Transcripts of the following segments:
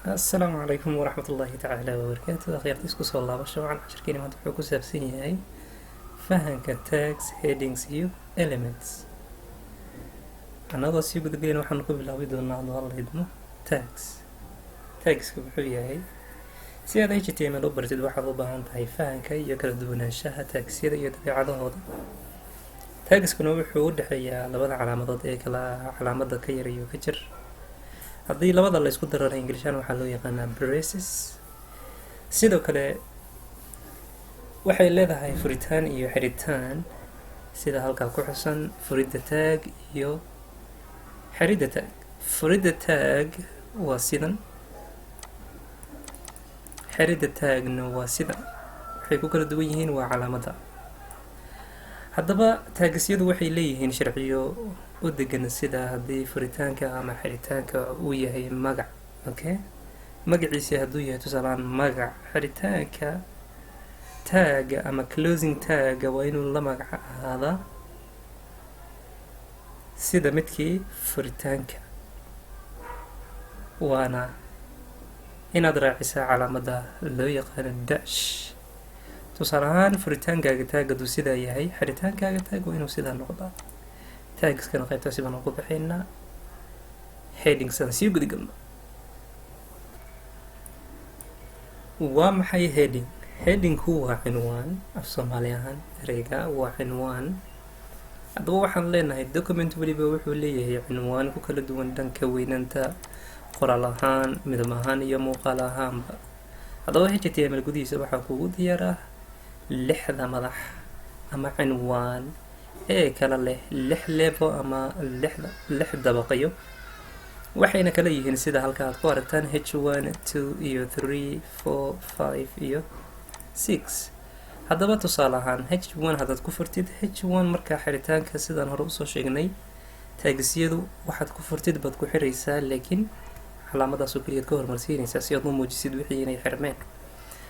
السلام عليكم ورحمة الله تعالى وبركاته. أخيرتي isku soo laabasho waxaan casharkeena maanta wuxuu ku saabsan yahay fahanka tags, headings iyo elements. Anagoo sii gudagelayn waxaan ku bilaabi doonaa hadda la idmo tags. Tagsku wuxuu yahay si aad HTML u baratid waxaad u baahan tahay fahanka iyo kala duwanaanshaha tagsyada iyo dabeecadahooda. Tagskuna wuxuu u dhexeeyaa labada calaamadood ee kala calaamada ka yar iyo ka jir. haddii labada la isku darana Inglishaan waxaa loo yaqaanaa braces. sidoo kale waxay leedahay furitaan iyo xiritaan sida halkaa ku xusan furidda tag iyo xiridda tag. furidda tag waa sidan, xiridda tagna waa sidan. waxay ku kala duwan yihiin waa calaamada. haddaba taagisyadu waxay leeyihiin sharciyo u degan sida haddii furitaanka ama xiritaanka uu yahay magac, okay? magaciisa hadduu yahay tusaalaan magac, xiritaanka tag ama closing tag waa inuu la magac ahaadaa sida midkii furitaanka, waana inaad raacisaa calaamada loo yaqaano dash. tusaale ahaan furitaankaaga tag hadduu sidaa yahay, xiritaankaaga tag waa inuu sidaa noqdaa. tagskana qaybtaasi baan ugu baxaynaa. headings aan sii gudagalno. waa maxay heading? headingku waa cinwaan, af Soomaali ahaan ereyga waa cinwaan. haddaba waxaan leenahay document waliba wuxuu leeyahay cinwaan ku kala duwan dhanka weynaanta, qoraal ahaan, midab ahaan iyo muuqaal ahaanba. haddaba HTML gudihiisa waxaa kugu diyaara 6 madax ama cinwaan ee kala leh 6 level ama 6 dabaqyo. waxayna kala yihiin sida halka aad ku aragtaan H1, 2 iyo 3, 4, 5 iyo 6. haddaba tusaale ahaan H1 haddaad ku furtid H1 markaa xiritaanka sidaan hore usoo sheegnay taagisyadu waxaad ku furtid baad ku xiraysaa, laakiin calaamadaas oo keliyaad ka hormarsiinaysaa si aad u muujisid wixii inay xirmeen.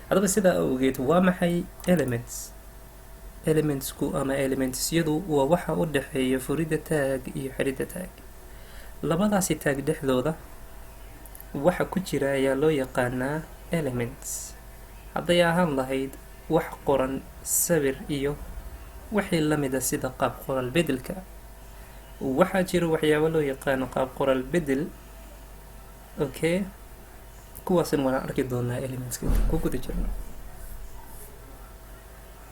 haddaba sidaa awgeed waa maxay elements? elementsku ama elementsyadu waa waxa u dhexeeya furidda tag iyo xiridda tag. labadaasi tag dhexdooda waxa ku jira ayaa loo yaqaanaa elements. hadday ahaan lahayd wax qoran, sawir iyo wixii la mid ah sida qaab qoraal bedelka, waxaa jira waxyaabo loo yaqaano qaab qoraal bedel, okay? kuwaasan waan arki doonaa elementska ku guda jirno.